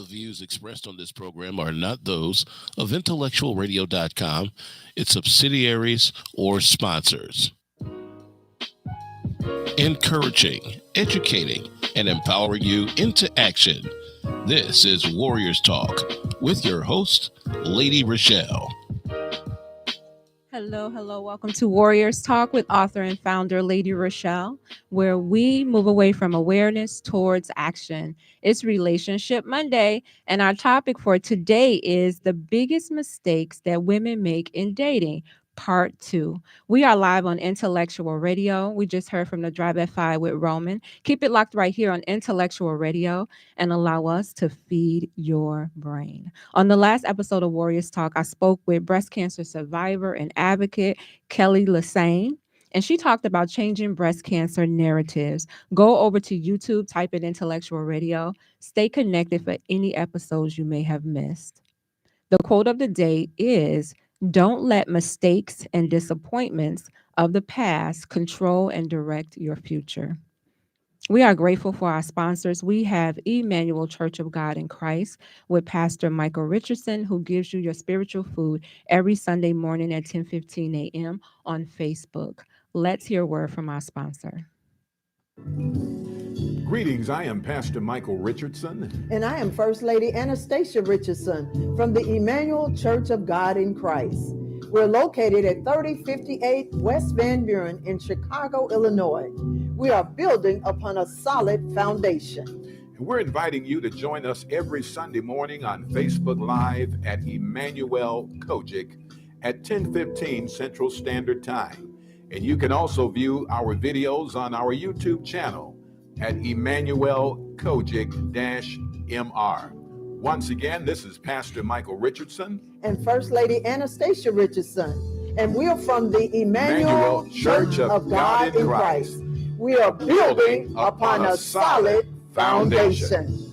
views expressed on this program are not those of IntellectualRadio.com, its subsidiaries, or sponsors. Encouraging, educating, and empowering you into action. This is Warriors Talk with your host, Lady ReShell. Hello. Welcome to Warriors Talk with author and founder Lady ReShell, where we move away from awareness towards action. It's Relationship Monday, and our topic for today is the biggest mistakes that women make in dating. Part 2. We are live on Intellectual Radio. We just heard from the Drive at 5 with Roman. Keep it locked right here on Intellectual Radio and allow us to feed your brain. On the last episode of Warriors Talk, I spoke with breast cancer survivor and advocate Kelly Lassane, and she talked about changing breast cancer narratives. Go over to YouTube, type in Intellectual Radio. Stay connected for any episodes you may have missed. The quote of the day is, "Don't let mistakes and disappointments of the past control and direct your future." We are grateful for our sponsors. We have EmanuelC.O.G.I.C with Pastor Michael Richardson, who gives you your spiritual food every Sunday morning at 10:15 a.m. on Facebook. Let's hear a word from our sponsor. Greetings, I am Pastor Michael Richardson. And I am First Lady Anastasia Richardson from the Emmanuel Church of God in Christ. We're located at 3058 West Van Buren in Chicago, Illinois. We are building upon a solid foundation. And we're inviting you to join us every Sunday morning on Facebook Live at EmanuelC.O.G.I.C at 10:15 Central Standard Time. And you can also view our videos on our YouTube channel at EmanuelC.O.G.I.C-MR. Once again, this is Pastor Michael Richardson and First Lady Anastasia Richardson, and we are from the Emmanuel Church of God in Christ. We are building upon a solid foundation.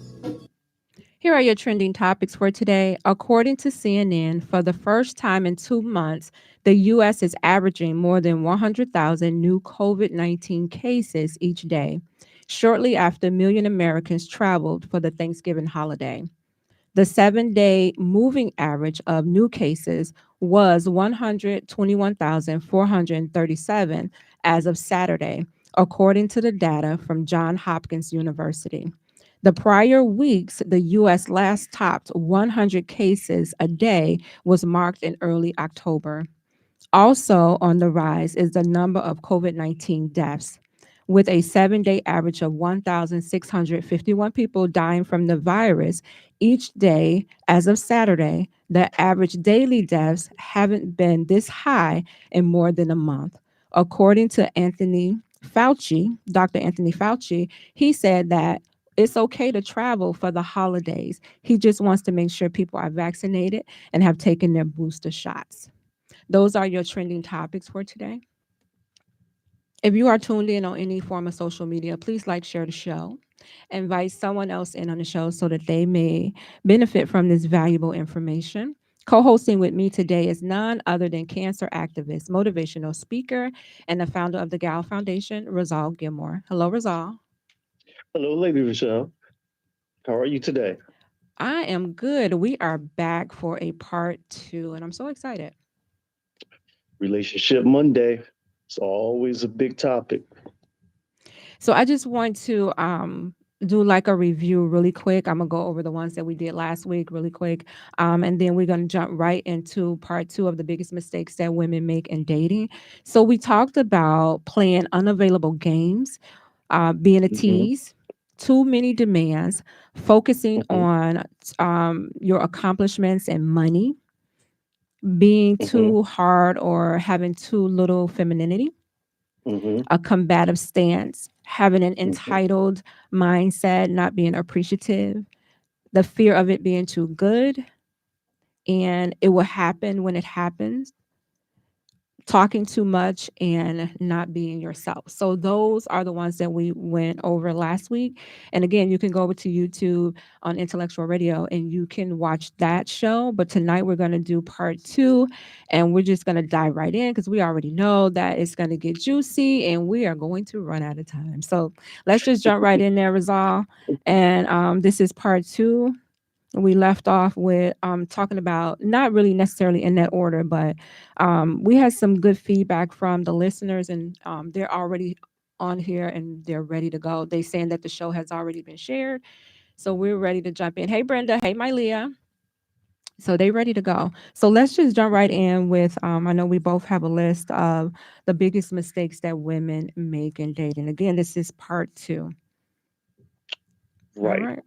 Here are your trending topics for today. According to CNN, for the first time in 2 months, the U.S. is averaging more than 100,000 new COVID-19 cases each day, shortly after a million Americans traveled for the Thanksgiving holiday. The 7-day moving average of new cases was 121,437 as of Saturday, according to the data from Johns Hopkins University. The prior weeks, the U.S. last topped 100 cases a day was marked in early October. Also on the rise is the number of COVID-19 deaths, with a 7-day average of 1,651 people dying from the virus each day as of Saturday. The average daily deaths haven't been this high in more than a month. According to Dr. Anthony Fauci, he said that it's okay to travel for the holidays. He just wants to make sure people are vaccinated and have taken their booster shots. Those are your trending topics for today. If you are tuned in on any form of social media, please like, share the show. Invite someone else in on the show so that they may benefit from this valuable information. Co-hosting with me today is none other than cancer activist, motivational speaker, and the founder of the Gal Foundation, Rizal Gilmore. Hello, Rizal. Hello, Lady ReShell. How are you today? I am good. We are back for a part 2, and I'm so excited. Relationship Monday. It's always a big topic. So I just want to do like a review really quick. I'm going to go over the ones that we did last week really quick. And then we're going to jump right into part 2 of the biggest mistakes that women make in dating. So we talked about playing unavailable games, being a tease, too many demands, focusing on your accomplishments and money, being too hard or having too little femininity, a combative stance, having an entitled mindset, not being appreciative, the fear of it being too good, and it will happen when it happens, talking too much, and not being yourself. So those are the ones that we went over last week. And again, you can go over to YouTube on Intellectual Radio and you can watch that show. But tonight we're going to do part 2, and we're just going to dive right in because we already know that it's going to get juicy and we are going to run out of time. So let's just jump right in there, Rizal. And this is part 2. We left off with talking about, not really necessarily in that order, but we had some good feedback from the listeners, and they're already on here and they're ready to go. They saying that the show has already been shared, so we're ready to jump in. Hey Brenda, hey MyLeah. So they ready to go. So let's just jump right in with I know we both have a list of the biggest mistakes that women make in dating. Again, this is part 2. All Right. right,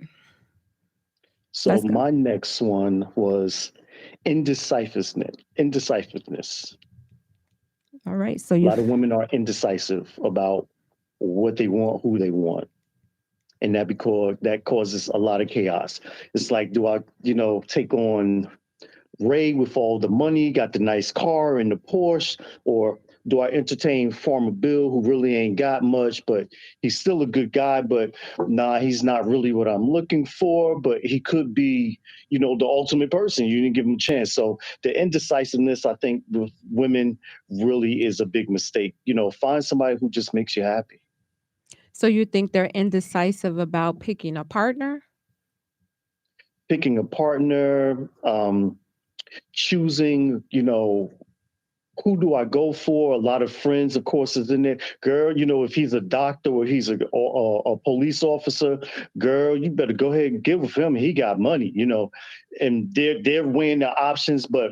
So let's go. my next one was indecisiveness. Indecisiveness. All right, so A you lot of women are indecisive about what they want, who they want. And that causes a lot of chaos. It's like, do I, take on Ray with all the money, got the nice car and the Porsche, or do I entertain Farmer Bill who really ain't got much, but he's still a good guy, but nah, he's not really what I'm looking for, but he could be, the ultimate person. You didn't give him a chance. So the indecisiveness, I think, with women really is a big mistake. Find somebody who just makes you happy. So you think they're indecisive about picking a partner? Picking a partner, choosing, who do I go for? A lot of friends, of course, is in there. Girl, if he's a doctor or he's a police officer, girl, you better go ahead and get with him. He got money, and they're weighing the options. But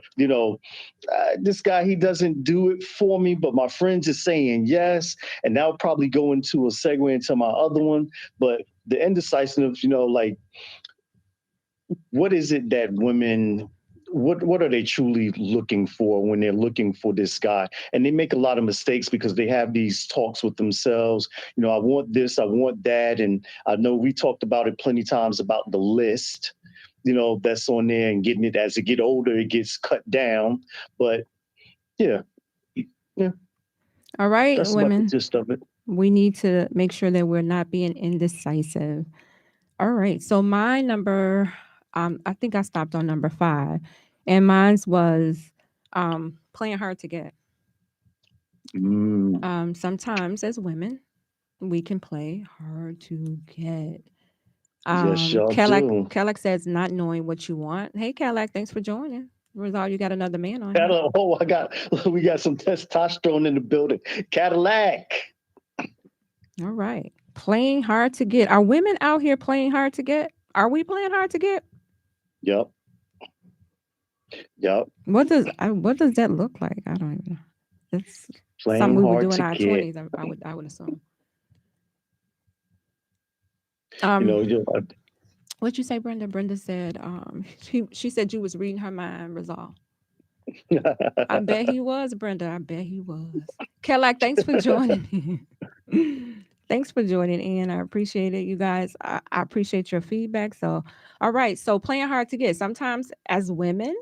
this guy, he doesn't do it for me. But my friends are saying yes, and that'll probably go into a segue into my other one. But the indecisiveness, like, what is it that women, what are they truly looking for when they're looking for this guy? And they make a lot of mistakes because they have these talks with themselves. I want this, I want that. And I know we talked about it plenty of times about the list, that's on there, and getting it as it get older, it gets cut down. But yeah, yeah, All right, that's about the women, gist of it. we need to make sure that we're not being indecisive. All right, so my number, I think I stopped on number 5, and mine's was playing hard to get. Mm, Sometimes as women, we can play hard to get. yes, y'all Cadillac, do. Cadillac says not knowing what you want. Hey, Cadillac, thanks for joining. Rizal, you got another man on here. Oh, we got some testosterone in the building. Cadillac. All right. Playing hard to get. Are women out here playing hard to get? Are we playing hard to get? Yep. Yep. What does that look like? I don't even know. It's something Playing we would hard do in to our get. 20s, I would assume. You Um, know, you what'd you say, Brenda? Brenda said, she said you was reading her mind, Rizal. I bet he was, Brenda. I bet he was. Kellogg, thanks for joining. Thanks for joining in. I appreciate it, you guys. I appreciate your feedback. So, all right. So, playing hard to get. Sometimes, as women,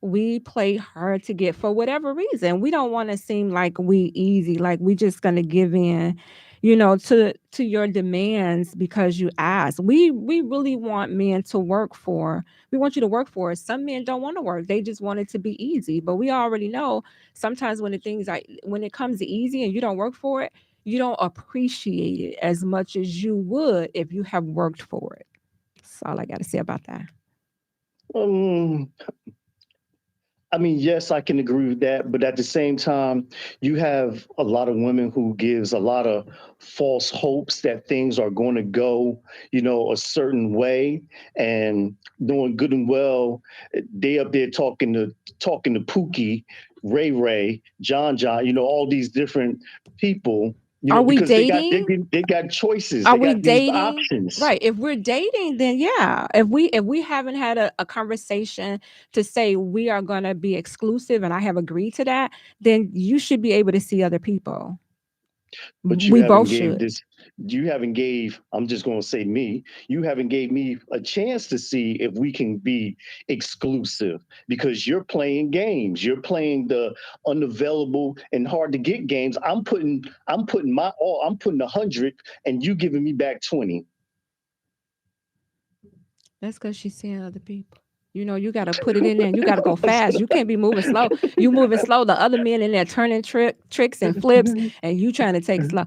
we play hard to get for whatever reason. We don't want to seem like we easy, like we just gonna give in, to your demands because you ask. We really want men to work for. We want you to work for us. Some men don't want to work; they just want it to be easy. But we already know sometimes when it comes easy and you don't work for it, you don't appreciate it as much as you would if you have worked for it. That's all I got to say about that. um, I mean, yes, I can agree with that, but at the same time, you have a lot of women who gives a lot of false hopes that things are going to go, a certain way, and doing good and well. They up there talking to Pookie, Ray, John, all these different people, Are we because dating? they got choices, Are they we got these dating? options. Right. If we're dating, then yeah. If we haven't had a conversation to say we are gonna be exclusive and I have agreed to that, then you should be able to see other people. But We both should. you haven't gave, I'm just going to say me, you haven't gave me a chance to see if we can be exclusive, because you're playing games. You're playing the unavailable and hard to get games. I'm putting my all, I'm putting 100 and you giving me back 20. That's because she's seeing other people. You got to put it in there and you got to go fast. You can't be moving slow. You moving slow. The other men in there turning tricks and flips, and you trying to take it slow.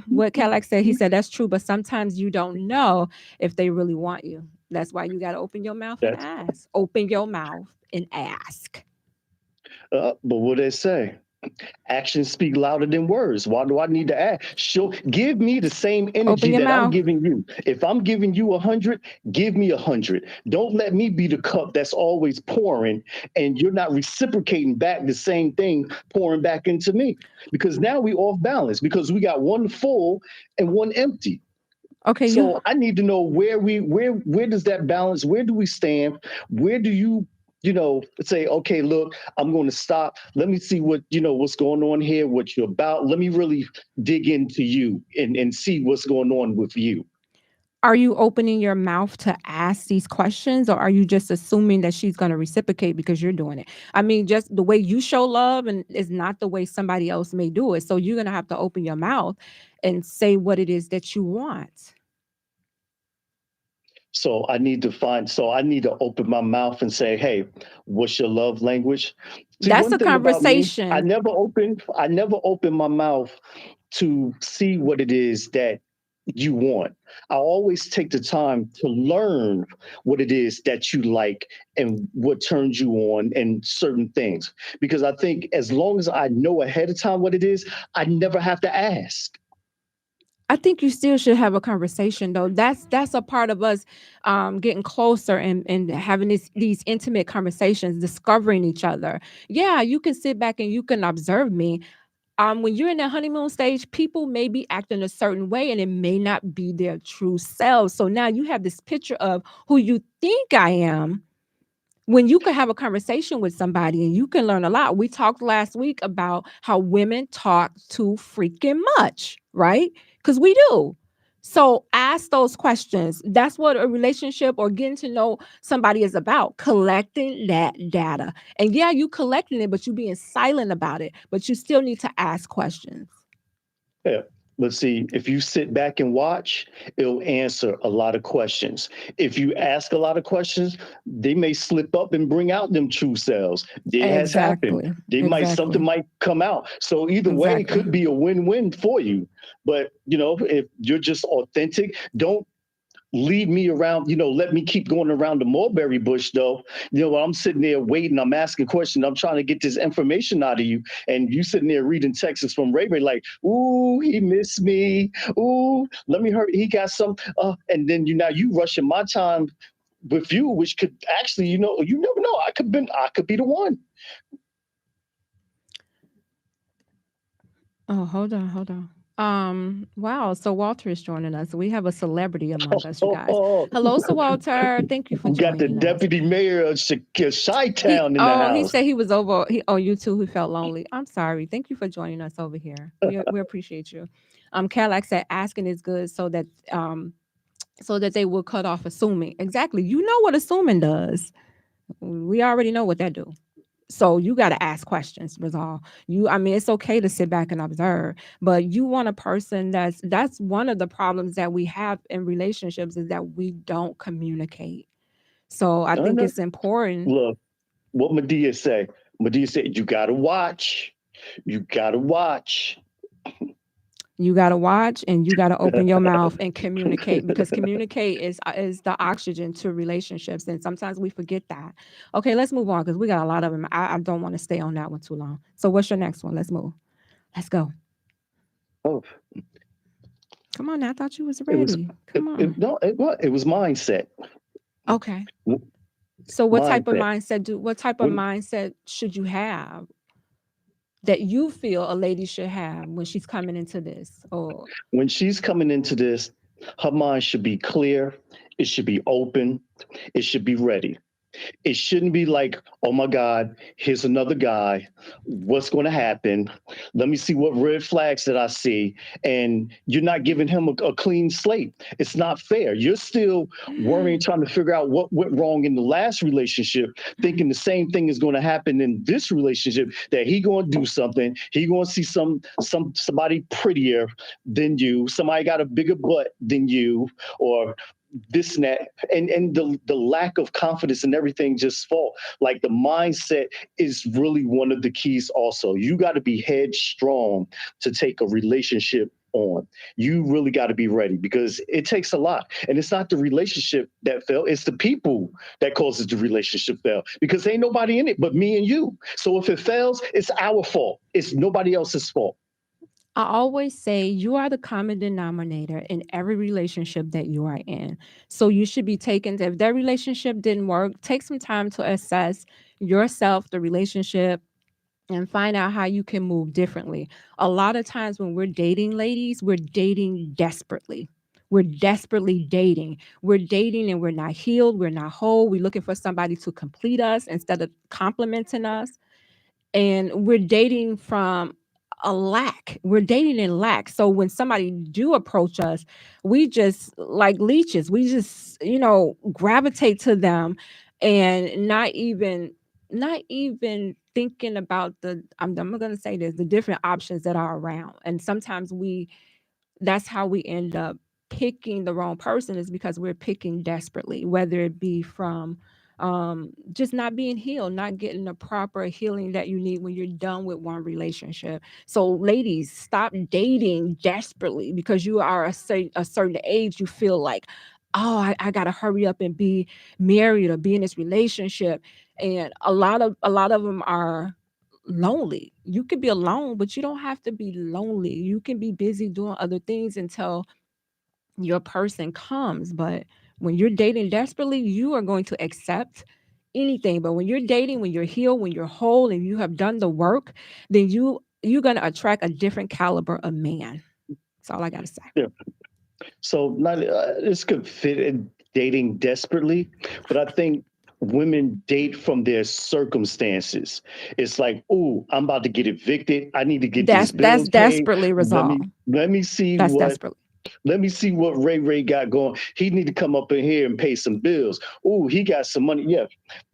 What Cadillac said, he said, that's true, but sometimes you don't know if they really want you. That's why you got to open your mouth and That's ask. Open your mouth and ask. but what they say? Actions speak louder than words. Why do I need to ask? Give me the same Open energy your that I'm mouth. giving you. If I'm giving you 100, give me 100. Don't let me be the cup that's always pouring and you're not reciprocating back the same thing pouring back into me. Because now we off balance because we got one full and one empty. Okay, So I need to know where does that balance? Where do we stand? Where do you say, okay, look, I'm going to stop. Let me see what's going on here, what you're about. Let me really dig into you and see what's going on with you. Are you opening your mouth to ask these questions, or are you just assuming that she's going to reciprocate because you're doing it? I mean, just the way you show love and is not the way somebody else may do it. So you're going to have to open your mouth and say what it is that you want. So I need to open my mouth and say, hey, what's your love language? See, That's one a thing about me, conversation. I never open my mouth to see what it is that you want. I always take the time to learn what it is that you like and what turns you on and certain things. Because I think as long as I know ahead of time what it is, I never have to ask. I think you still should have a conversation, though. That's a part of us getting closer and having these intimate conversations, discovering each other. Yeah, you can sit back and you can observe me. When you're in that honeymoon stage, people may be acting a certain way and it may not be their true selves. So now you have this picture of who you think I am, when you can have a conversation with somebody and you can learn a lot. We talked last week about how women talk too freaking much, right? Because we do. So ask those questions. That's what a relationship or getting to know somebody is about, collecting that data. And yeah, you collecting it, but you being silent about it. But you still need to ask questions. Yeah. Let's see, if you sit back and watch, it'll answer a lot of questions. If you ask a lot of questions, they may slip up and bring out them true selves. It has happened. Something might come out. So either way, it could be a win-win for you. But, if you're just authentic, don't lead me around, let me keep going around the mulberry bush though. While I'm sitting there waiting, I'm asking questions, I'm trying to get this information out of you. And you sitting there reading texts from Ray Ray like, ooh, he missed me. Ooh, let me hurry. He got some. And then you rushing my time with you, which could actually, you never know. I could be the one. Oh, hold on. Wow. So Walter is joining us. We have a celebrity among us, you guys. Hello, Sir Walter. Thank you for We got the joining us. deputy mayor of Chi-Town in the house. He said he was over. You too. He felt lonely. I'm sorry. Thank you for joining us over here. We appreciate you. Cadillac said asking is good so that they will cut off assuming. Exactly. You know what assuming does. We already know what that do. So you got to ask questions, Rizal. It's okay to sit back and observe, but you want a person that's one of the problems that we have in relationships is that we don't communicate. So I think it's important. Look, what MyLeah say? MyLeah said, you got to watch. You got to watch. You got to watch and you got to open your mouth and communicate, because communicate is the oxygen to relationships. And sometimes we forget that. Okay, let's move on because we got a lot of them. I don't want to stay on that one too long. So what's your next one? Let's move. Let's go. Oh, come on now. I thought you was ready. Come on. It was mindset. Okay. So what type of mindset should you have that you feel a lady should have when she's coming into this? Or when she's coming into this, her mind should be clear. It should be open. It should be ready. It shouldn't be like, oh my God, here's another guy. What's going to happen? Let me see what red flags that I see. And you're not giving him a clean slate. It's not fair. You're still worrying, trying to figure out what went wrong in the last relationship, thinking the same thing is going to happen in this relationship, that he going to do something. He going to see somebody prettier than you. Somebody got a bigger butt than you, or this and that, and the lack of confidence and everything just fall. Like the mindset is really one of the keys also. You got to be headstrong to take a relationship on. You really got to be ready because it takes a lot. And it's not the relationship that fail. It's the people that causes the relationship fail because ain't nobody in it but me and you. So if it fails, it's our fault. It's nobody else's fault. I always say you are the common denominator in every relationship that you are in. So you should be taking, if that relationship didn't work, take some time to assess yourself, the relationship, and find out how you can move differently. A lot of times when we're dating, ladies, we're dating desperately. We're desperately dating. We're dating and we're not healed. We're not whole. We're looking for somebody to complete us instead of complimenting us. And we're dating from a lack. We're dating in lack. So when somebody do approach us, we just like leeches. We just, gravitate to them and not even thinking about I'm going to say this, the different options that are around. And sometimes that's how we end up picking the wrong person, is because we're picking desperately, whether it be from just not being healed, not getting the proper healing that you need when you're done with one relationship. So ladies, stop dating desperately because you are a certain age. You feel like, oh, I gotta hurry up and be married or be in this relationship. And a lot of them are lonely. You could be alone, but you don't have to be lonely. You can be busy doing other things until your person comes. But when you're dating desperately, you are going to accept anything. But when you're dating, when you're healed, when you're whole, and you have done the work, then you're going to attract a different caliber of man. That's all I got to say. Yeah. So this could fit in dating desperately, but I think women date from their circumstances. It's like, oh, I'm about to get evicted. I need to get these That's bills paid. desperately resolved. Let me see That's what desperately. let me see what Ray got going. He need to come up in here and pay some bills. Oh, he got some money. Yeah,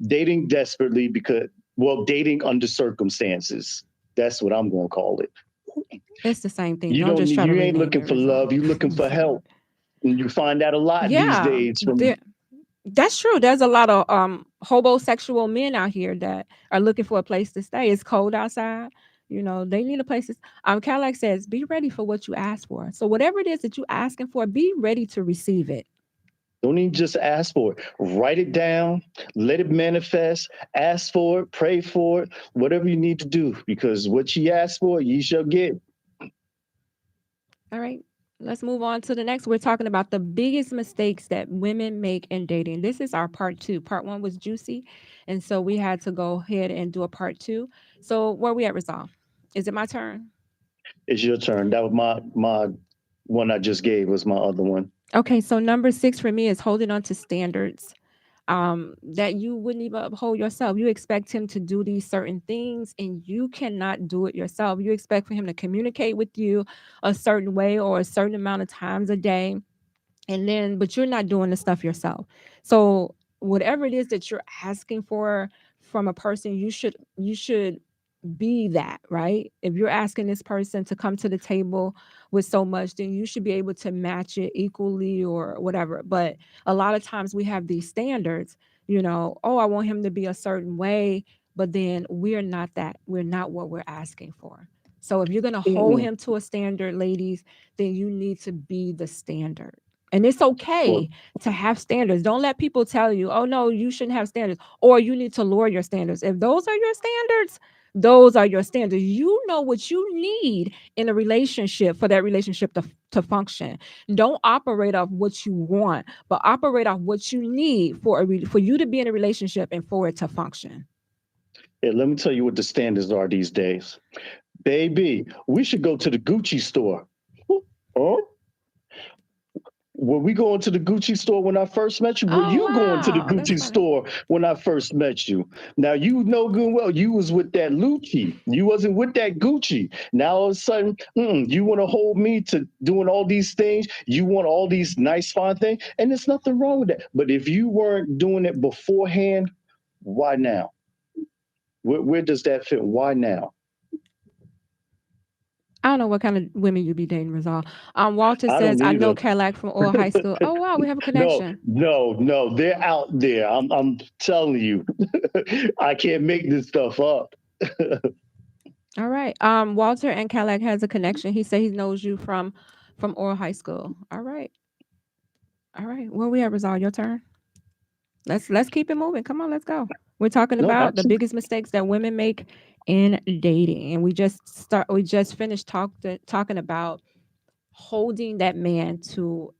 dating desperately dating under circumstances. That's what I'm going to call it. It's the same thing. Don't just try to You ain't rename looking it. for love. You're looking for help. And you find that a lot these Yeah, days from that's true. There's a lot of homosexual men out here that are looking for a place to stay. It's cold outside. They need a place to. Cadillac says, "Be ready for what you ask for." So whatever it is that you're asking for, be ready to receive it. Don't even just ask for it. Write it down, let it manifest, ask for it, pray for it, whatever you need to do, because what ye ask for, ye shall get. All right. Let's move on to the next. We're talking about the biggest mistakes that women make in dating. This is our part 2. Part 1 was juicy. And so we had to go ahead and do a part 2. So where are we at, Rizal? Is it my turn? It's your turn. That was my one I just gave was my other one. Okay, so number 6 for me is holding on to standards that you wouldn't even uphold yourself. You expect him to do these certain things and you cannot do it yourself. You expect for him to communicate with you a certain way or a certain amount of times a day. But you're not doing the stuff yourself. So whatever it is that you're asking for from a person, you should be that, right? If you're asking this person to come to the table with so much, then you should be able to match it equally or whatever. But a lot of times we have these standards, oh, I want him to be a certain way, but then we're not that. We're not what we're asking for. So if you're going to hold him to a standard, ladies, then you need to be the standard. And it's okay to have standards. Don't let people tell you, oh, no, you shouldn't have standards, or you need to lower your standards. If those are your standards, those are your standards. You know what you need in a relationship for that relationship to function. Don't operate off what you want, but operate off what you need for you to be in a relationship and for it to function. Yeah, let me tell you what the standards are these days. Baby, we should go to the Gucci store. Huh? Were we going to the Gucci store when I first met you? Were you going to the Gucci store when I first met you? Now, you know good and well, you was with that Lucci. You wasn't with that Gucci. Now, all of a sudden, you want to hold me to doing all these things. You want all these nice, fine things. And there's nothing wrong with that. But if you weren't doing it beforehand, why now? Where does that fit? Why now? I don't know what kind of women you be dating, Rizal. Walter says, I know Cadillac from Oil High School. Oh, wow, we have a connection. No, they're out there. I'm telling you, I can't make this stuff up. All right. Walter and Cadillac has a connection. He said he knows you from Oral High School. All right. All right. Where we at, Rizal? Your turn. Let's keep it moving. Come on, let's go. We're talking No, about the absolutely. biggest mistakes that women make in dating, and we just finished talking about holding that man to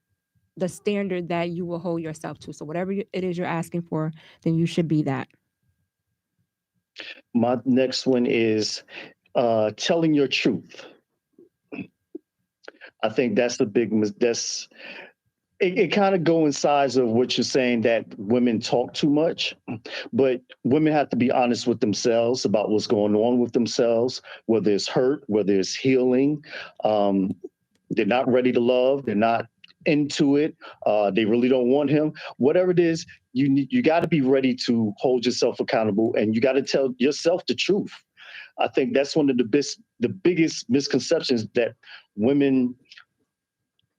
the standard that you will hold yourself to. So whatever it is you're asking for, then you should be that. My next one is telling your truth. I think that's the that's it kind of coincides of what you're saying that women talk too much, but women have to be honest with themselves about what's going on with themselves, whether it's hurt, whether it's healing. Um, they're not ready to love. They're not into it. They really don't want him. Whatever it is, you got to be ready to hold yourself accountable, and you got to tell yourself the truth. I think that's one of the biggest misconceptions that women.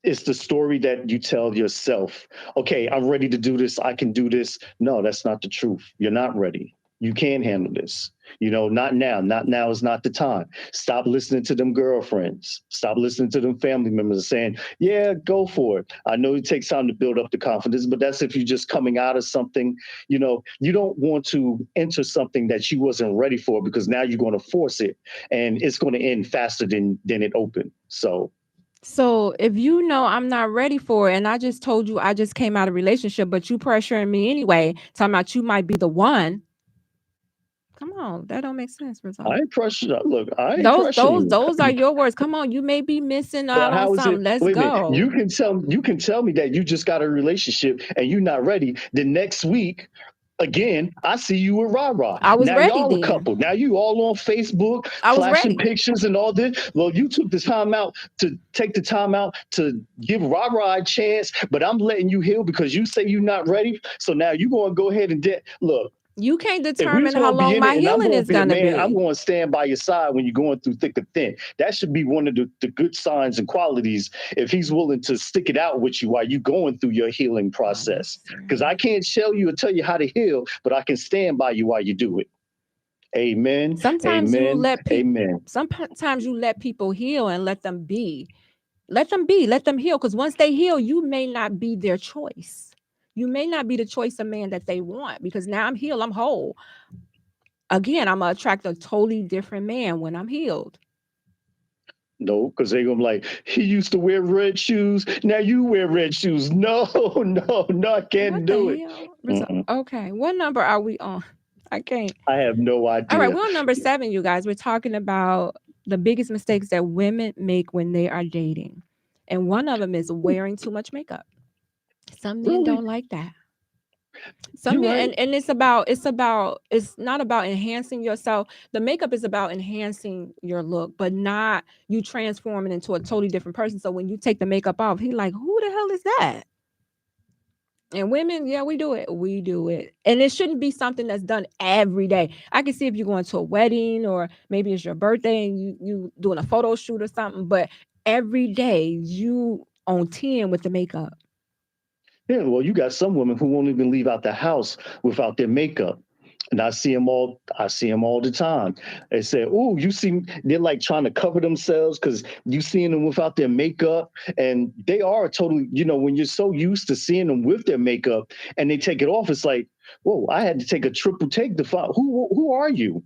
It's the story that you tell yourself. Okay, I'm ready to do this. I can do this. No, that's not the truth. You're not ready. You can't handle this. Not now. Not now is not the time. Stop listening to them girlfriends. Stop listening to them family members saying, yeah, go for it. I know it takes time to build up the confidence, but that's if you're just coming out of something. You don't want to enter something that you wasn't ready for, because now you're going to force it and it's going to end faster than it opened. So if you know I'm not ready for it, and I just told you I just came out of a relationship, but you pressuring me anyway, talking about you might be the one. Come on, that don't make sense, Rizal. I ain't pressuring. Look, I ain't Those pressuring those you. those are your words. Come on, you may be missing out But on how is it? something. Let's Wait a minute. go. You can tell me that you just got a relationship and you're not ready. The next week, again, I see you with Rah Rah. I was Now ready y'all a then. couple. Now you all on Facebook I was flashing ready. pictures and all this. Well, you took the time out to take the time out to give Rah Rah a chance, but I'm letting you heal because you say you're not ready. So now you going to go ahead and look. You can't If we was determine how going to be long in my it and I'm healing going to is be the gonna man, I'm be. going to stand by your side when you're going through thick and thin. That should be one of the good signs and qualities if he's willing to stick it out with you while you're going through your healing process. Because I can't tell you or tell you how to heal, but I can stand by you while you do it. Amen. Sometimes you Amen. let people. Amen. Sometimes you let people heal and let them be. Let them be. Let them heal. Because once they heal, you may not be their choice. You may not be the choice of man that they want. Because now I'm healed. I'm whole. Again, I'm gonna attract a totally different man when I'm healed. No, because they're going to be like, he used to wear red shoes. Now you wear red shoes. No, no, I can't What do the it. hell? Okay, what number are we on? I can't. I have no All right, idea. we're on number 7, you guys. We're talking about the biggest mistakes that women make when they are dating. And one of them is wearing too much makeup. Some men Really? don't like that. Some You're men, right. and it's not about enhancing yourself. The makeup is about enhancing your look, but not you transforming into a totally different person. So when you take the makeup off, he like, who the hell is that? And women, yeah, we do it. We do it. And it shouldn't be something that's done every day. I can see if you're going to a wedding or maybe it's your birthday and you doing a photo shoot or something, but every day you on 10 with the makeup. Yeah, well, you got some women who won't even leave out the house without their makeup. And I see them all. I see them all the time. They say, "Oh, you see," they're like trying to cover themselves because you seeing them without their makeup, and they are totally. When you're so used to seeing them with their makeup and they take it off, it's like, whoa! I had to take a triple take to find who are you?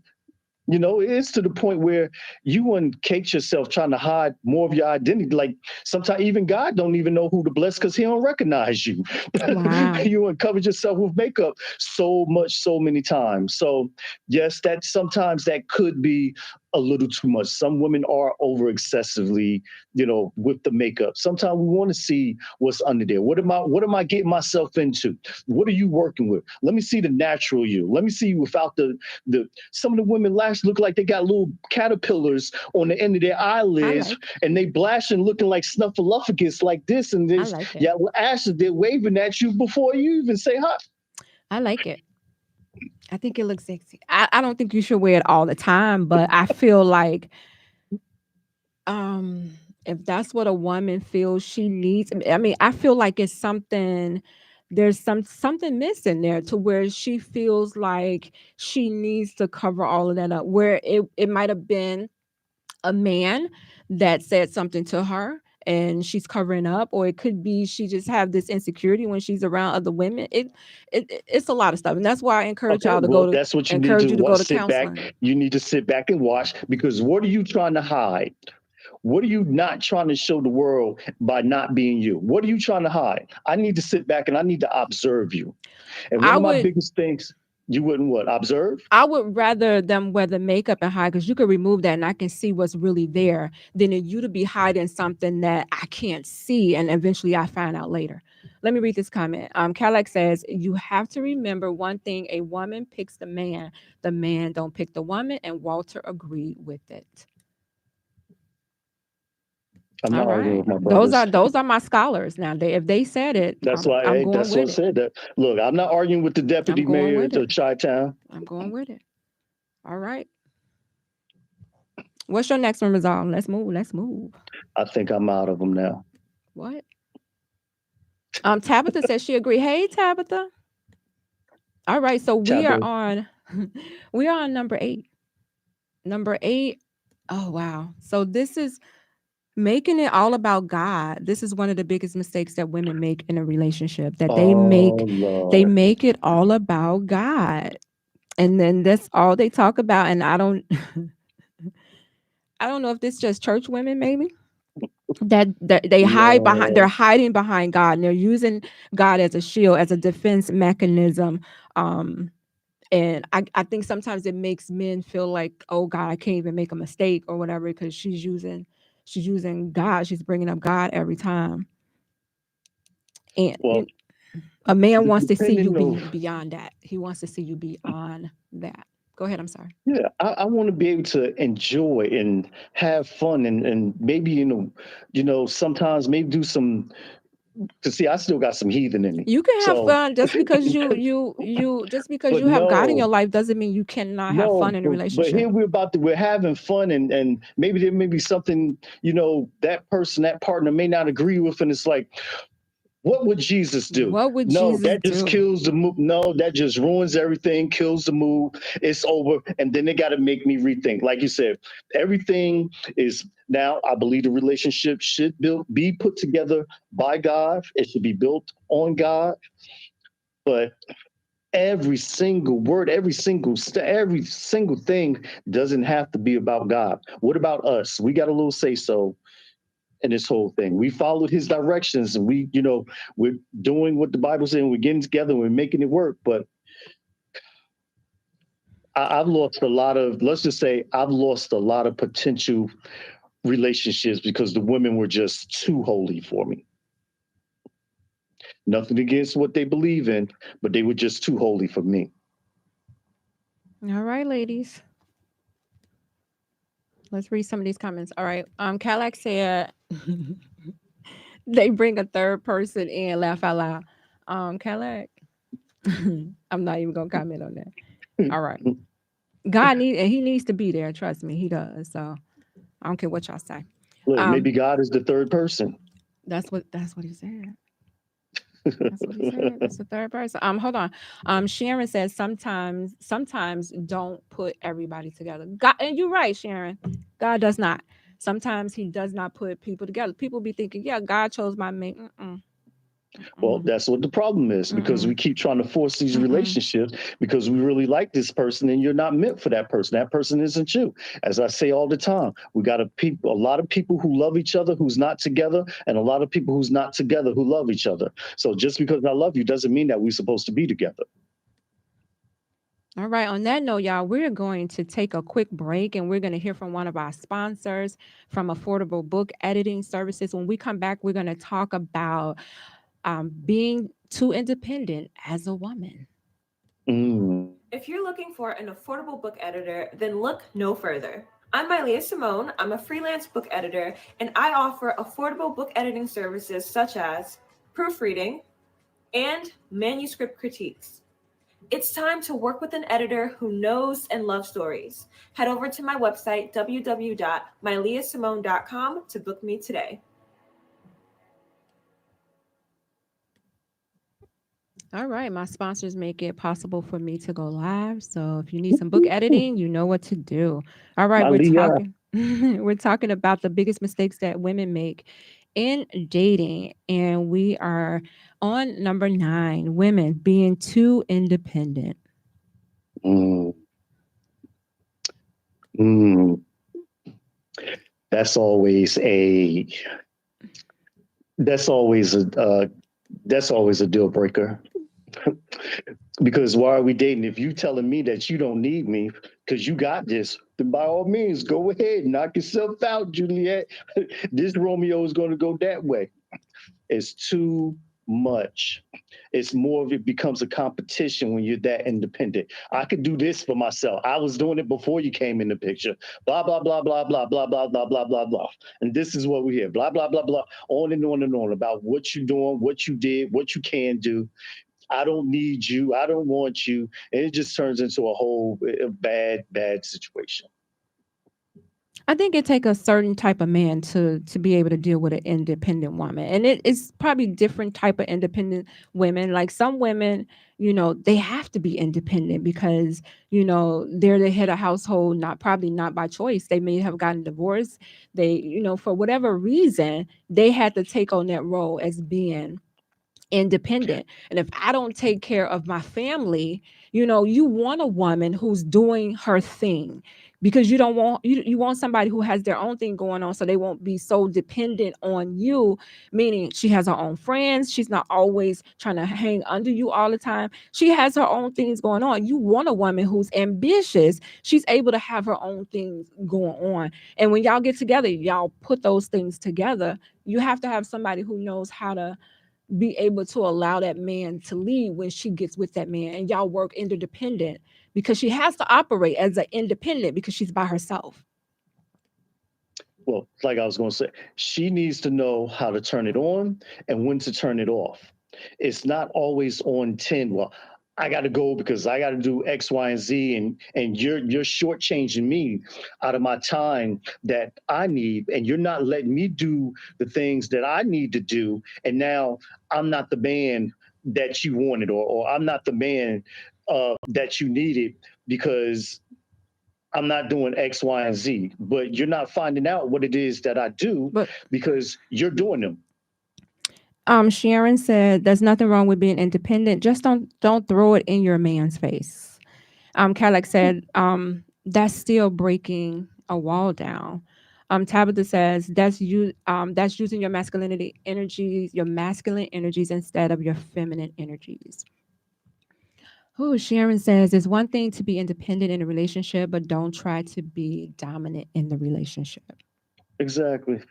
It's to the point where you uncake yourself trying to hide more of your identity. Like sometimes even God don't even know who to bless because he don't recognize you. Wow. You uncovered yourself with makeup so many times. So yes, that sometimes that could be a little too much. Some women are over excessively, with the makeup. Sometimes we want to see what's under there. What am I getting myself into? What are you working with? Let me see the natural you. Let me see you without the some of the women lashes look like they got little caterpillars on the end of their eyelids, and they blushing looking like snuffleupagus like this and this. like it. Yeah, ashes they're waving at you before you even say hi. I like it. I think it looks sexy. I don't think you should wear it all the time, but I feel like if that's what a woman feels she needs, I mean, I feel like it's something there's something missing there to where she feels like she needs to cover all of that up, where it might have been a man that said something to her and she's covering up, or it could be she just have this insecurity when she's around other women. It's a lot of stuff, and that's why I encourage Okay, y'all to well, that's what you need encourage to you to go to sit back. counseling. You need to sit back and watch, because what are you trying to hide? What are you not trying to show the world by not being you? What are you trying to hide? I need to sit back and I need to observe you. And one I of my would biggest things, you wouldn't what? Observe? I would rather them wear the makeup and hide, because you can remove that and I can see what's really there, than you to be hiding something that I can't see and eventually I find out later. Let me read this comment. Cadillac says, you have to remember one thing: a woman picks the man don't pick the woman, and Walter agreed with it. I'm All not arguing right. with my brothers. Those are my scholars. Now, if they said it, That's why, I'm hey, going that's what I with it. said. That look, I'm not arguing with the I'm deputy going mayor with of it. Chi-Town. I'm going with it. All right. What's your next one, Rizal? Let's move. I think I'm out of them now. What? Tabitha says she agreed. Hey, Tabitha. All right, so we are Tabitha. on number 8. Number 8. Oh wow. So this is making it all about God. This is one of the biggest mistakes that women make in a relationship, that they Oh make Lord. it all about God. And then that's all they talk about. And I don't know if this is just church women, maybe. That they hide behind, they're No. hiding behind God, and they're using God as a shield, as a defense mechanism. And I think sometimes it makes men feel like, oh God, I can't even make a mistake or whatever, because she's using God. She's bringing up God every time. And Well, a man wants to see you depending on, beyond that. He wants to see you beyond that. Go ahead. I'm sorry. yeah, I want to be able to enjoy and have fun, and maybe, sometimes maybe do some, because see, I still got some heathen in me. You can have So, fun. Just because you but have God in your no, life doesn't mean you cannot have no, fun in a but relationship. here we're having fun, and maybe there may be something, that person, that partner may not agree with, and it's like, what would Jesus do? What would No, Jesus that just do? kills the move. No, that just ruins everything, kills the move. It's over. And then they got to make me rethink. Like you said, everything is now, I believe the relationship should be put together by God. It should be built on God. But every single word, every single thing doesn't have to be about God. What about us? We got a little say so in this whole thing. We followed his directions, and we're doing what the Bible's saying. We're getting together, and we're making it work. But I've lost a lot of, let's just say, I've lost a lot of potential relationships because the women were just too holy for me. Nothing against what they believe in, but they were just too holy for me. All right, ladies. Let's read some of these comments. All right. Cadillac said they bring a third person in, laugh out loud. Cadillac. I'm not even gonna comment on that. All right. He needs to be there. Trust me, he does. So I don't care what y'all say. Look, Um, maybe God is the third person. that's what he said. That's what he said. That's the third person. Hold on. Sharon says sometimes don't put everybody together. God, and you're right, Sharon. God does not. Sometimes he does not put people together. People be thinking, yeah, God chose my mate. Well, that's what the problem is, because we keep trying to force these relationships because we really like this person, and you're not meant for that person. That person isn't you. As I say all the time, we got a lot of people who love each other who's not together, and a lot of people who's not together who love each other. So just because I love you doesn't mean that we're supposed to be together. All right. On that note, y'all, we're going to take a quick break, and we're going to hear from one of our sponsors from Affordable Book Editing Services. When we come back, we're going to talk about being too independent as a woman. If you're looking for an affordable book editor, then look no further. I'm Symone. I'm a freelance book editor, and I offer affordable book editing services such as proofreading and manuscript critiques. It's time to work with an editor who knows and loves stories. Head over to my website, www.myleahsymone.com, to book me today. All right. My sponsors make it possible for me to go live. So if you need some book editing, you know what to do. All right. We're MyLeah. talking. We're talking about the biggest mistakes that women make in dating. And we are on number 9, women being too independent. Mm, mm. That's always a that's always a that's always a deal breaker. Because why are we dating? If you telling me that you don't need me because you got this, then by all means, go ahead, knock yourself out, Juliet. This Romeo is going to go that way. It's too much. It's more of it becomes a competition when you're that independent. I could do this for myself. I was doing it before you came in the picture. Blah, blah, blah, blah, blah, blah, blah, blah, blah, blah, blah. And this is what we hear. Blah, blah, blah, blah, on and on about what you're doing, what you did, what you can do. I don't need you. I don't want you. And it just turns into a whole bad situation. I think it take a certain type of man to be able to deal with an independent woman. And it's probably different type of independent women. Like some women, they have to be independent because, they're the head of household, not by choice. They may have gotten divorced. They, for whatever reason, they had to take on that role as being independent. And if I don't take care of my family, you want a woman who's doing her thing, because you don't want you want somebody who has their own thing going on, so they won't be so dependent on you, meaning she has her own friends, she's not always trying to hang under you all the time, she has her own things going on. You want a woman who's ambitious, she's able to have her own things going on, and when y'all get together, y'all put those things together. You have to have somebody who knows how to be able to allow that man to lead when she gets with that man, and y'all work interdependent, because she has to operate as an independent because she's by herself. Well, like I was going to say, she needs to know how to turn it on and when to turn it off. It's not always on 10. Well, I got to go because I got to do X, Y, and Z, and you're shortchanging me out of my time that I need, and you're not letting me do the things that I need to do. And now I'm not the man that you wanted, or I'm not the man that you needed because I'm not doing X, Y, and Z. But you're not finding out what it is that I do because you're doing them. Sharon said, "There's nothing wrong with being independent. Just don't throw it in your man's face." Cadillac said, "That's still breaking a wall down." Tabitha says, "That's you. That's using your masculine energies instead of your feminine energies." Oh, Sharon says, "It's one thing to be independent in a relationship, but don't try to be dominant in the relationship." Exactly.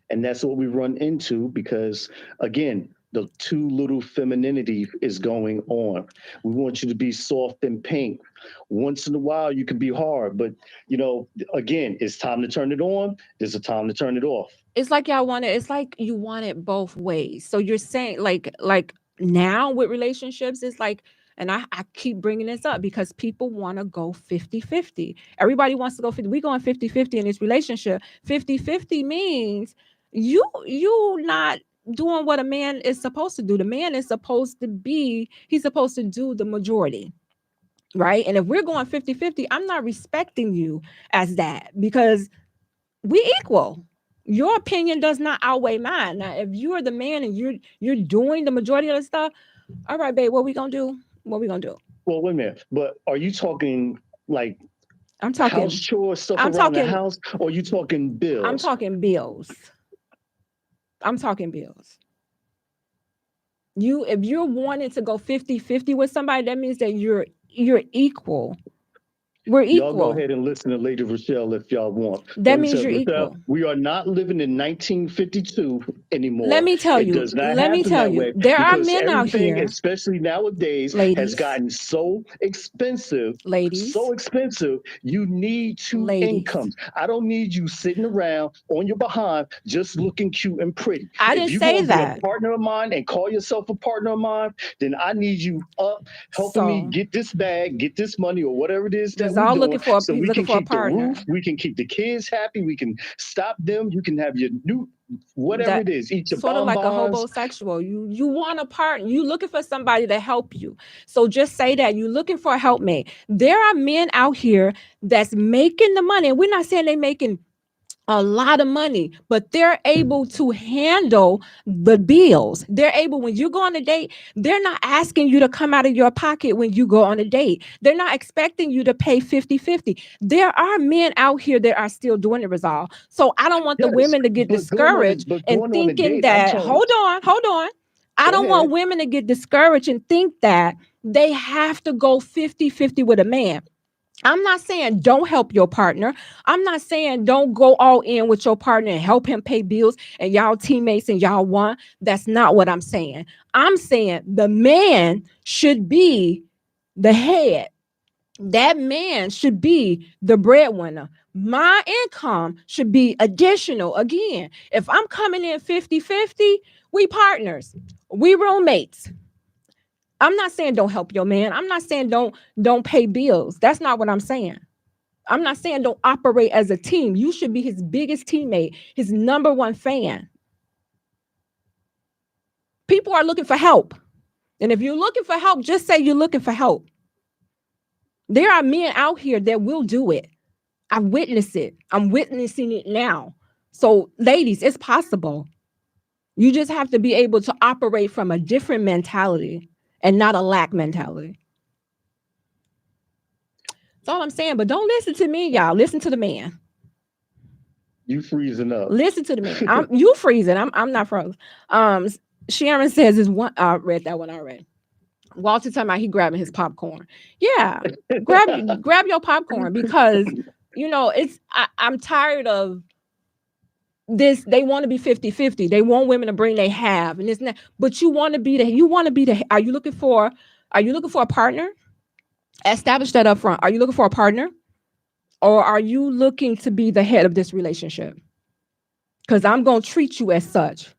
And that's what we run into because, again, the too little femininity is going on. We want you to be soft and pink. Once in a while, you can be hard, but, again, it's time to turn it on. There's a time to turn it off. It's like it's like you want it both ways. So you're saying like now with relationships, it's like, and I keep bringing this up because people want to go 50-50. Everybody wants to go 50. We going 50-50 in this relationship. 50-50 means you not doing what a man is supposed to do. The man is supposed to he's supposed to do the majority. Right? And if we're going 50-50, I'm not respecting you as that because we equal. Your opinion does not outweigh mine. Now, if you are the man and you're doing the majority of the stuff, all right, babe, what we gonna do? What we gonna do? Well, wait a minute. But are you talking like I'm talking house chores, stuff around the house, or are you talking bills? I'm talking bills. If you're wanting to go 50-50 with somebody, that means that you're equal. We're equal. Y'all go ahead and listen to Lady ReShell if y'all want. That means you're equal. We are not living in 1952 anymore. Let me tell you. There are men out here, especially nowadays, has gotten so expensive. So expensive. You need two incomes. I don't need you sitting around on your behind just looking cute and pretty. I didn't say that. If you be a partner of mine and call yourself a partner of mine, then I need you up helping me get this bag, get this money, or whatever it is that Rizal looking for so he's we looking can for a keep the partner. roof, we can keep the kids happy, we can stop them. You can have your new whatever That it is, eat your sort of like a bonbons. homosexual. You want a partner. You looking for somebody to help you. So just say that you're looking for a helpmate. There are men out here that's making the money. And we're not saying they're making a lot of money, but they're able to handle the bills. They're able, when you go on a date, they're not asking you to come out of your pocket when you go on a date. They're not expecting you to pay 50-50. There are men out here that are still doing the Rizal. So I don't want the Yes, women to get but discouraged and going on a thinking date, I'm that, talking. hold on. I Go don't ahead. want women to get discouraged and think that they have to go 50-50 with a man. I'm not saying don't help your partner. I'm not saying don't go all in with your partner and help him pay bills and y'all teammates and y'all want. That's not what I'm saying. I'm saying the man should be the head. That man should be the breadwinner. My income should be additional. Again, if I'm coming in 50-50, we partners. We roommates. I'm not saying don't help your man. I'm not saying don't pay bills. That's not what I'm saying. I'm not saying don't operate as a team. You should be his biggest teammate, his number one fan. People are looking for help. And if you're looking for help, just say you're looking for help. There are men out here that will do it. I've witnessed it. I'm witnessing it now. So ladies, it's possible. You just have to be able to operate from a different mentality and not a lack mentality. That's all I'm saying. But don't listen to me, y'all. Listen to the man. You freezing up. Listen to the man. You freezing. I'm not frozen. Sharon says is one. I read that one already. Walter talking about he grabbing his popcorn. Yeah, grab your popcorn because I'm tired of this. They want to be 50-50. They want women to bring they have and it's not. But you want to be the. Are you looking for a partner? Establish that up front. Are you looking for a partner? Or are you looking to be the head of this relationship? Because I'm going to treat you as such.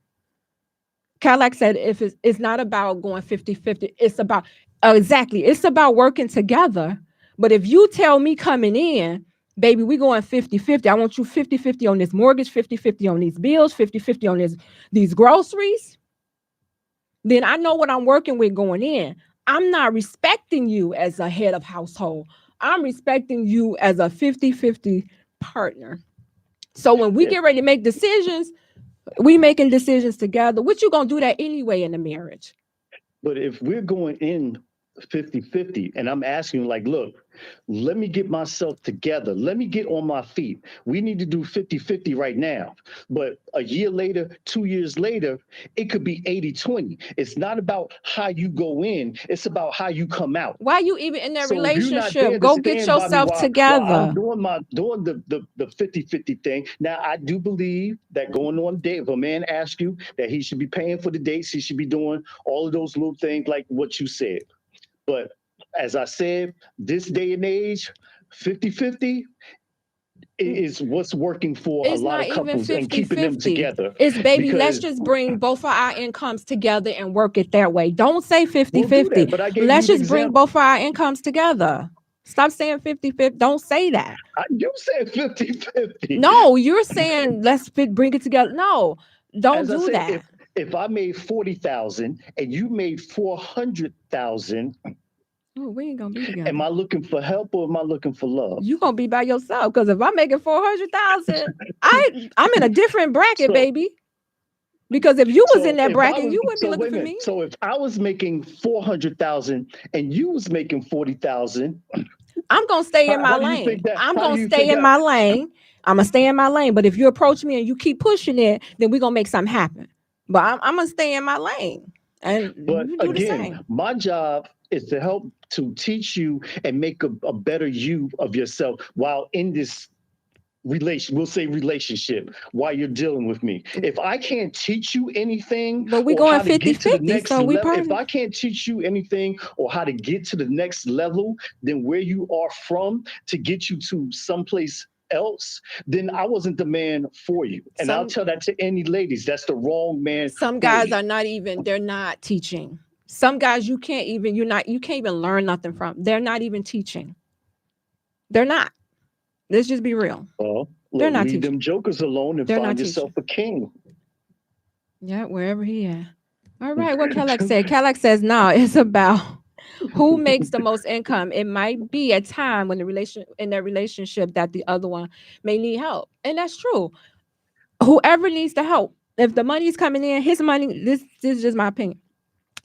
Cadillac said, if it's not about going 50-50, it's about, it's about working together. But if you tell me coming in, baby, we going 50-50. I want you 50-50 on this mortgage, 50-50 on these bills, 50-50 on these groceries. Then I know what I'm working with going in. I'm not respecting you as a head of household. I'm respecting you as a 50-50 partner. So when we get ready to make decisions, we making decisions together. What you gonna do that anyway in the marriage? But if we're going in 50-50 and I'm asking like, look, let me get myself together. Let me get on my feet. We need to do 50-50 right now. But a year later, 2 years later, it could be 80-20. It's not about how you go in. It's about how you come out. Why you even in that So relationship? Go get yourself together. I'm doing the 50-50 thing. Now, I do believe that going on a date, if a man asks you that he should be paying for the dates, he should be doing all of those little things like what you said. But as I said, this day and age, 50-50 is what's working for a lot of couples and keeping them together. It's baby, let's just bring both of our incomes together and work it that way. Don't say 50-50. But let's just bring both of our incomes together. Stop saying 50-50. Don't say that. You said 50-50. No, you're saying let's bring it together. No, don't do that. If I made 40,000 and you made 400,000, we ain't gonna be together. Am I looking for help or am I looking for love? You gonna be by yourself because if I'm making 400,000, I'm in a different bracket, baby. Because if you was in that bracket, you wouldn't be looking for me. So if I was making 400,000 and you was making 40,000, I'm gonna stay in my lane. I'm gonna stay in my lane. I'm gonna stay in my lane. But if you approach me and you keep pushing it, then we're gonna make something happen. But I'm gonna stay in my lane. But again, my job is to help to teach you and make a better you of yourself while in this relationship while you're dealing with me. If I can't teach you anything, but we going 50-50, so we if I can't teach you anything or how to get to the next level than where you are from to get you to someplace else, then I wasn't the man for you. And I'll tell that to any ladies, that's the wrong man. Some guys are they're not teaching. Some guys you can't even learn nothing from. They're not even teaching. They're not. Let's just be real. Well, They're look, not leave teaching. them jokers alone and They're not find yourself teaching. a king. Yeah, wherever he at. All right, what Kellogg said. Kellogg says, no, it's about who makes the most income. It might be a time when in their relationship that the other one may need help. And that's true. Whoever needs the help. If the money's coming in, his money, this is just my opinion.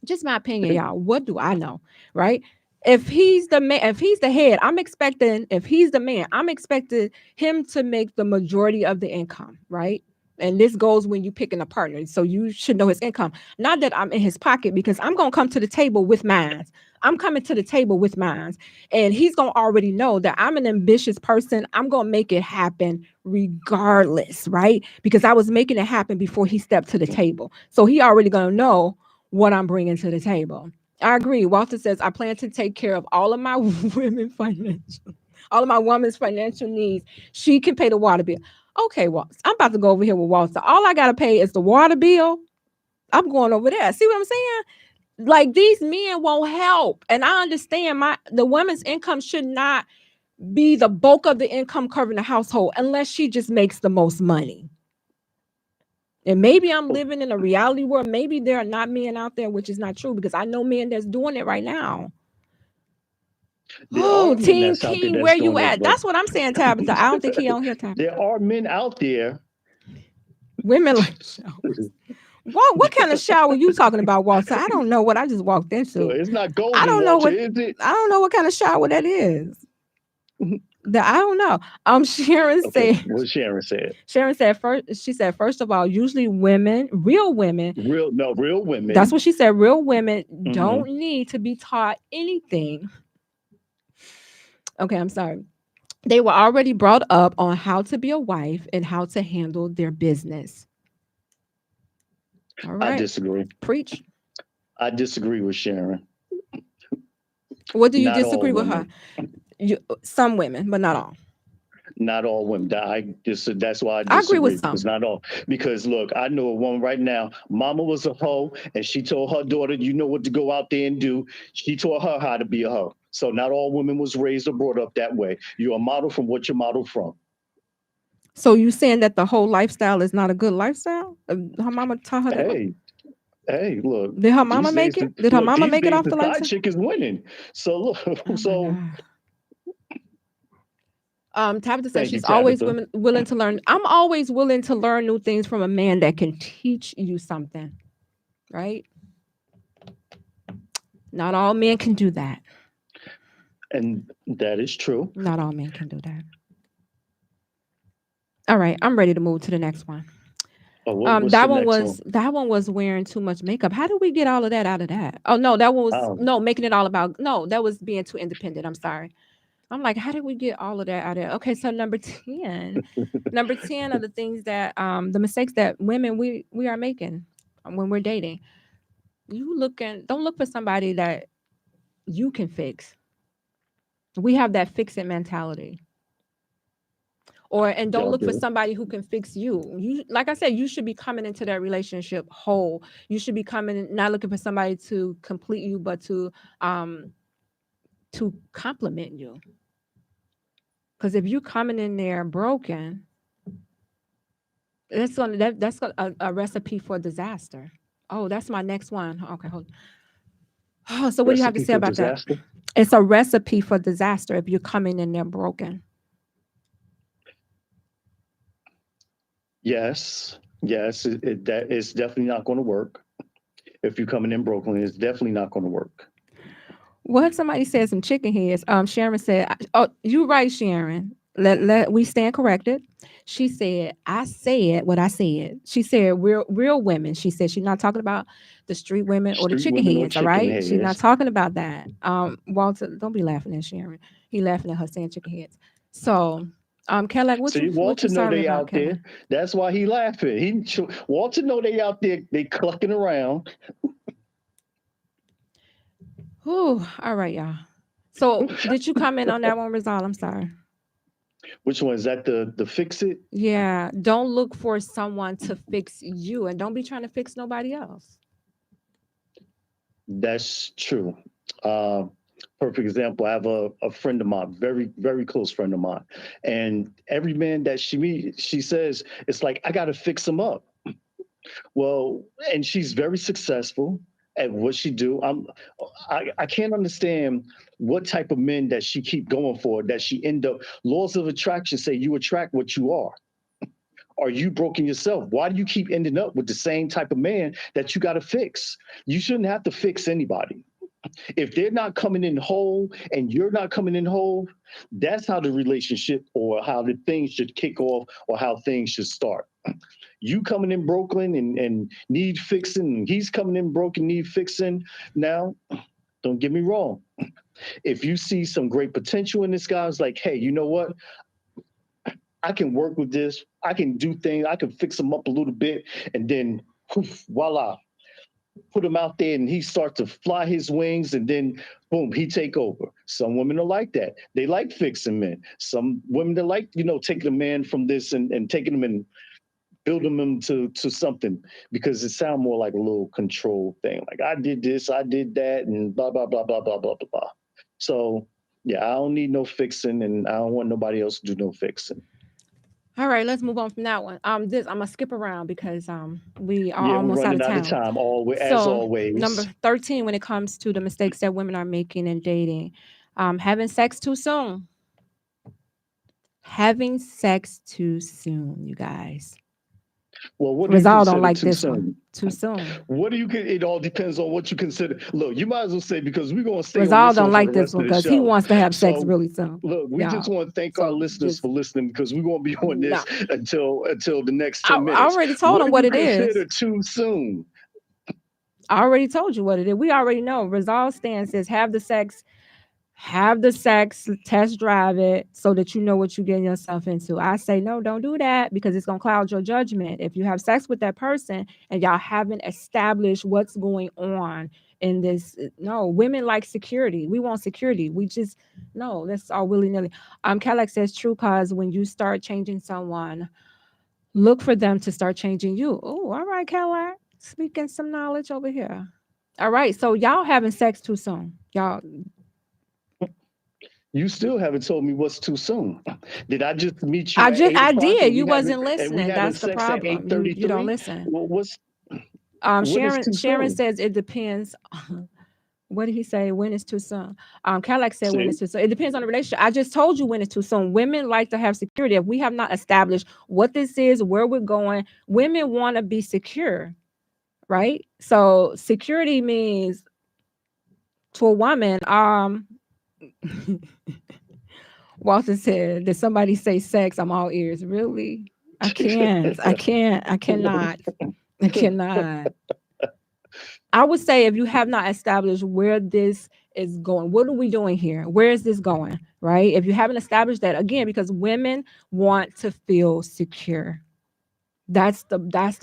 Just my opinion, y'all. What do I know? Right? If he's the man, if he's the head, if he's the man, I'm expecting him to make the majority of the income, right? And this goes when you picking a partner. So you should know his income. Not that I'm in his pocket, because I'm going to come to the table with mine. I'm coming to the table with mine. And he's going to already know that I'm an ambitious person. I'm going to make it happen regardless, right? Because I was making it happen before he stepped to the table. So he already going to know what I'm bringing to the table. I agree. Walter says, I plan to take care of all of my all of my women's financial needs. She can pay the water bill. Okay, Walter, I'm about to go over here with Walter. All I got to pay is the water bill. I'm going over there. See what I'm saying? Like, these men won't help. And I understand the woman's income should not be the bulk of the income covering the household unless she just makes the most money. And maybe I'm living in a reality world. Maybe there are not men out there, which is not true, because I know men that's doing it right now. Oh, Team King, where you at? That's what I'm saying, Tabitha. I don't think he on here, Tabitha. There are men out there. Women like showers. What kind of shower you talking about, Walter? I don't know what I just walked into. It's not golden, I don't know Walter, is it? I don't know what kind of shower that is. I don't know. Sharon said. What Sharon said. Sharon said first of all, usually real women. That's what she said. Real women don't need to be taught anything. Okay, I'm sorry. They were already brought up on how to be a wife and how to handle their business. All right. I disagree. Preach. I disagree with Sharon. What do you disagree with her? Some women, but not all. Not all women. That's why I agree with some. It's not all. Because look, I know a woman right now. Mama was a hoe, and she told her daughter, "You know what to go out there and do." She taught her how to be a hoe. So not all women was raised or brought up that way. You're a model from what you're modeled from. So you saying that the whole lifestyle is not a good lifestyle? Her mama taught her that. Hey, look. Did her mama make it? Did her mama make it off the lifestyle? Side chick is winning. So look, Tabitha says she's always willing to learn. I'm always willing to learn new things from a man that can teach you something, right? Not all men can do that. And that is true. Not all men can do that. All right, I'm ready to move to the next one. That one was wearing too much makeup. How did we get all of that out of that? Oh no, that one was making it all about that was being too independent. I'm sorry. I'm like, how did we get all of that out of there? Okay, so number 10 are the things that the mistakes that women we are making when we're dating. Don't look for somebody that you can fix. We have that fix it mentality. And don't look for somebody who can fix you. You, like I said, you should be coming into that relationship whole. You should be not looking for somebody to complete you, but to compliment you. Because if you coming in there broken, that's a recipe for disaster. Oh, that's my next one. Okay, hold on. Oh, so what do you have to say about that? It's a recipe for disaster if you're coming in there broken. Yes, that is definitely not going to work. If you're coming in broken, it's definitely not going to work. What somebody said some chicken heads. Sharon said, "Oh, you right, Sharon. Let we stand corrected." She said, "I said what I said." She said, "Real women." She said she's not talking about the street women or the chicken heads. All right, she's not talking about that. Walter, don't be laughing at Sharon. He laughing at her saying chicken heads. So. Kellogg, Walter know they out there. That's why he laughing. Walter know they out there. They clucking around. Ooh, all right, y'all. So, did you comment on that one, Rizal? I'm sorry. Which one is that? The fix it? Yeah. Don't look for someone to fix you, and don't be trying to fix nobody else. That's true. Perfect example. I have a friend of mine, very, very close friend of mine. And every man that she meets, she says, it's like, I got to fix him up. Well, and she's very successful at what she do. I can't understand what type of men that she keep going for, that she end up, laws of attraction say you attract what you are. Are you broken yourself? Why do you keep ending up with the same type of man that you got to fix? You shouldn't have to fix anybody. If they're not coming in whole and you're not coming in whole, that's how the relationship or how the things should kick off or how things should start. You coming in broken and need fixing, and he's coming in broken, need fixing. Now, don't get me wrong. If you see some great potential in this guy, it's like, hey, you know what? I can work with this. I can do things. I can fix him up a little bit. And then, poof, voila, put him out there and he starts to fly his wings, and then boom, he take over. Some women are like that. They like fixing men. Some women that like, taking a man from this and taking him and building him to something, because it sounds more like a little control thing. Like, I did this, I did that, and blah, blah, blah, blah, blah, blah, blah, blah. So yeah, I don't need no fixing, and I don't want nobody else to do no fixing. All right, let's move on from that one. I'm gonna skip around because we are almost running out of time. As So always. number 13, when it comes to the mistakes that women are making in dating, having sex too soon. Having sex too soon, you guys. Well, what do you Rizal consider don't like too this soon? one. Too soon. What do you? It all depends on what you consider. Look, you might as well say, because we're gonna stay on Rizal this don't one for like the this rest one of the because he show. wants to have sex So, really soon. Look, we just Y'all. want to thank So our listeners just for listening, because we're gonna be on this until the next I 10 minutes. already told What him do what you it is. consider too soon? I already told you what it is. We already know. Rizal's stance is have the sex, test drive it so that you know what you're getting yourself into. I say, no, don't do that, because it's going to cloud your judgment. If you have sex with that person and y'all haven't established what's going on in this, no, women like security. We want security. We just, no, that's all willy-nilly. Cadillac says true, because when you start changing someone, look for them to start changing you. Oh, all right, Cadillac, speaking some knowledge over here. All right, so y'all having sex too soon. Y'all, You still haven't told me what's too soon. Did I just meet you at 8 I o'clock? did. And You we wasn't having listening. That's the sex at problem. You don't 8:33? listen. Well, what is too Sharon soon? says it depends. What did he say? When is too soon? Cadillac said when See? it's too soon. It depends on the relationship. I just told you when it's too soon. Women like to have security. If we have not established what this is, where we're going, women want to be secure, right? So security means to a woman, Walter said, did somebody say sex? I'm all ears. Really? I cannot. I cannot. I would say, if you have not established where this is going, what are we doing here? Where is this going? Right? If you haven't established that, again, because women want to feel secure. That's the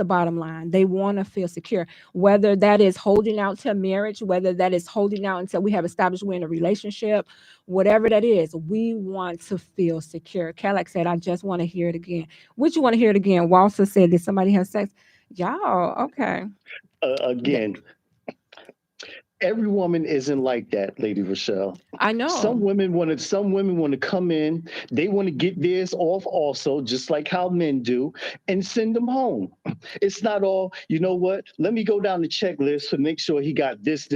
bottom line. They want to feel secure, whether that is holding out to marriage, whether that is holding out until we have established we're in a relationship, whatever that is. We want to feel secure. Cadillac said, I just want to hear it again. Would you want to hear it again? Walter said, did somebody have sex? Y'all, okay. Again, every woman isn't like that, Lady ReShell. I know. Some women want to come in. They want to get theirs off also, just like how men do, and send them home. It's not all, you know what? Let me go down the checklist to make sure he got this.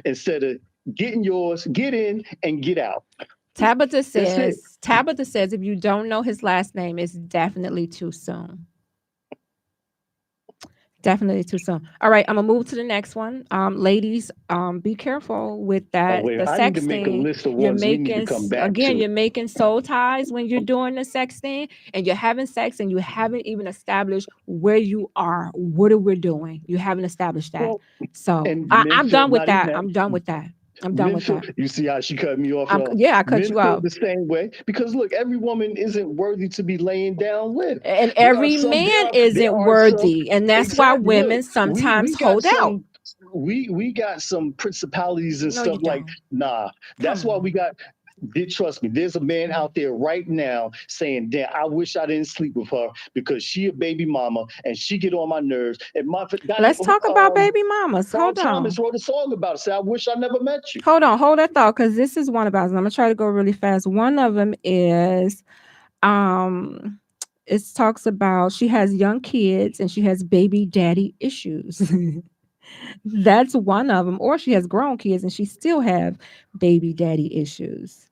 Instead of getting yours, get in and get out. Tabitha says, if you don't know his last name, it's definitely too soon. Definitely too soon. All right, I'm gonna move to the next one. Ladies, be careful with that. Wait, the I need to make a list of you're ones we need making to come back again. to. You're making soul ties when you're doing the sexting, and you're having sex, and you haven't even established where you are. What are we doing? You haven't established that. Well, so and I'm done with not that. even I'm done with that. I'm done Men with feel, that. you see how she cut me off, y'all? Yeah, I cut Men you feel off. the same way, because look, every woman isn't worthy to be laying down with. And There are every some- man there are- isn't there are some- worthy. And that's why Exactly. women Look, sometimes we got hold out. some. We got some principalities and No, you stuff like, don't. nah. That's Come why on. we got Trust me, there's a man out there right now saying, damn, I wish I didn't sleep with her because she a baby mama and she get on my nerves. And Let's talk about baby mamas. Paul Hold on. Thomas wrote a song about it. Say, I wish I never met you. Hold that thought, because this is one about them. I'm gonna try to go really fast. One of them is it talks about she has young kids and she has baby daddy issues. That's one of them. Or she has grown kids and she still have baby daddy issues.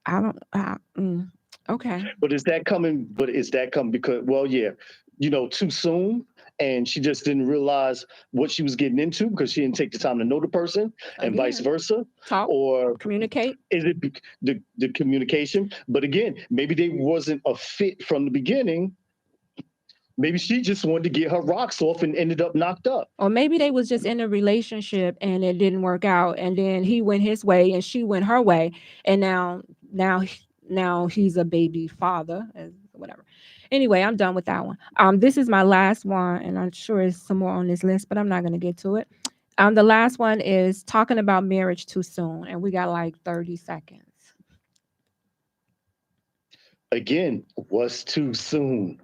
Okay. But is that coming because, well, yeah, too soon? And she just didn't realize what she was getting into because she didn't take the time to know the person, and vice versa. Talk, or communicate. Is it the communication? But again, maybe they wasn't a fit from the beginning. Maybe she just wanted to get her rocks off and ended up knocked up. Or maybe they was just in a relationship and it didn't work out, and then he went his way and she went her way, and now he's a baby father, whatever. Anyway, I'm done with that one. This is my last one, and I'm sure there's some more on this list, but I'm not going to get to it. The last one is talking about marriage too soon, and we got like 30 seconds. Again, what's too soon?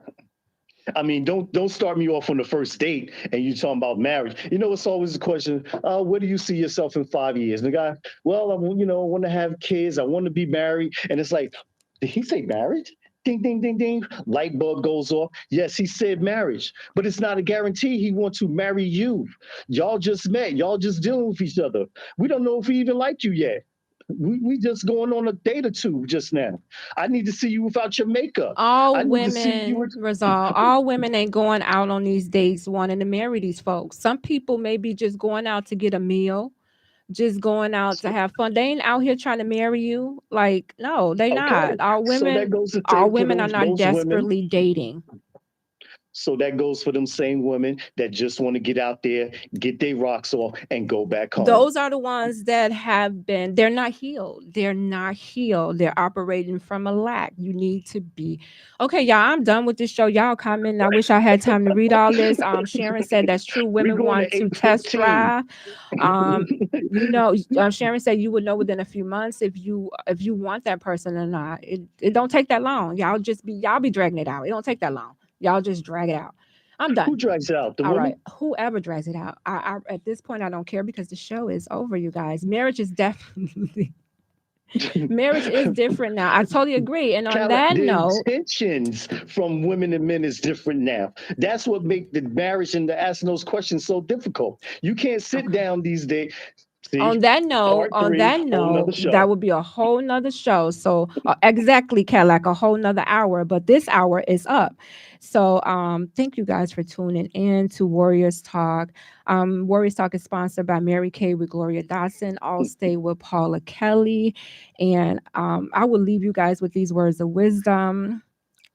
I mean, don't start me off on the first date and you talking about marriage. It's always the question, where do you see yourself in 5 years? And the guy, well, I want to have kids. I want to be married. And it's like, did he say marriage? Ding, ding, ding, ding. Light bulb goes off. Yes, he said marriage, but it's not a guarantee he wants to marry you. Y'all just met. Y'all just dealing with each other. We don't know if he even liked you yet. We just going on a date or two just now. I need to see you without your makeup. All women, Rizal, all women ain't going out on these dates wanting to marry these folks. Some people may be just going out to get a meal, just going out to have fun. They ain't out here trying to marry you. Like, no, they not. All women are not desperately dating. So that goes for them same women that just want to get out there, get their rocks off, and go back home. Those are the ones that they're not healed. They're not healed. They're operating from a lack. You need to be. Okay, y'all, I'm done with this show. Y'all comment. I wish I had time to read all this. Sharon said that's true. Women want to test drive. Sharon said you would know within a few months if you want that person or not. It don't take that long. Y'all be dragging it out. It don't take that long. Y'all just drag it out. I'm done. Who drags it out? All right. Whoever drags it out. I at this point, I don't care because the show is over, you guys. Marriage is definitely... Marriage is different now. I totally agree. And on that note... intentions from women and men is different now. That's what makes the marriage and the asking those questions so difficult. You can't sit down these days... See, on that note, that would be a whole nother show. So exactly, Cadillac, a whole nother hour. But this hour is up. So thank you guys for tuning in to Warriors Talk. Warriors Talk is sponsored by Mary Kay with Gloria Dotson, Allstate with Paula Kelly. And I will leave you guys with these words of wisdom.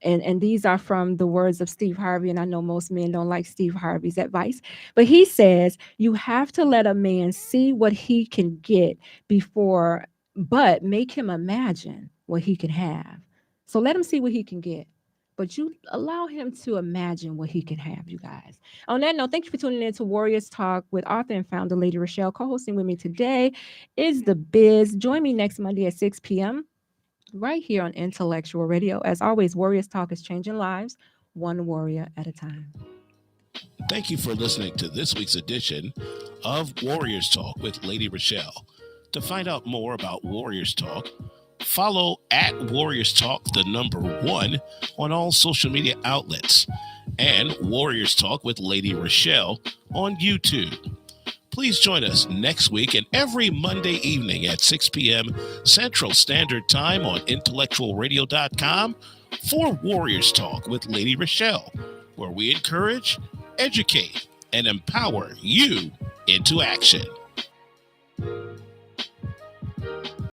And these are from the words of Steve Harvey. And I know most men don't like Steve Harvey's advice, but he says, you have to let a man see what he can get but make him imagine what he can have. So let him see what he can get, but you allow him to imagine what he can have, you guys. On that note, thank you for tuning in to Warriors Talk with author and founder Lady ReShell. Co-hosting with me today is The Biz. Join me next Monday at 6 p.m. right here on Intellectual Radio. As always, Warriors Talk is changing lives, one warrior at a time. Thank you for listening to this week's edition of Warriors Talk with Lady ReShell. To find out more about Warriors Talk, follow at Warriors Talk, the number 1, on all social media outlets, and Warriors Talk with Lady ReShell on YouTube. Please join us next week and every Monday evening at 6 p.m. Central Standard Time on IntellectualRadio.com for Warriors Talk with Lady ReShell, where we encourage, educate, and empower you into action.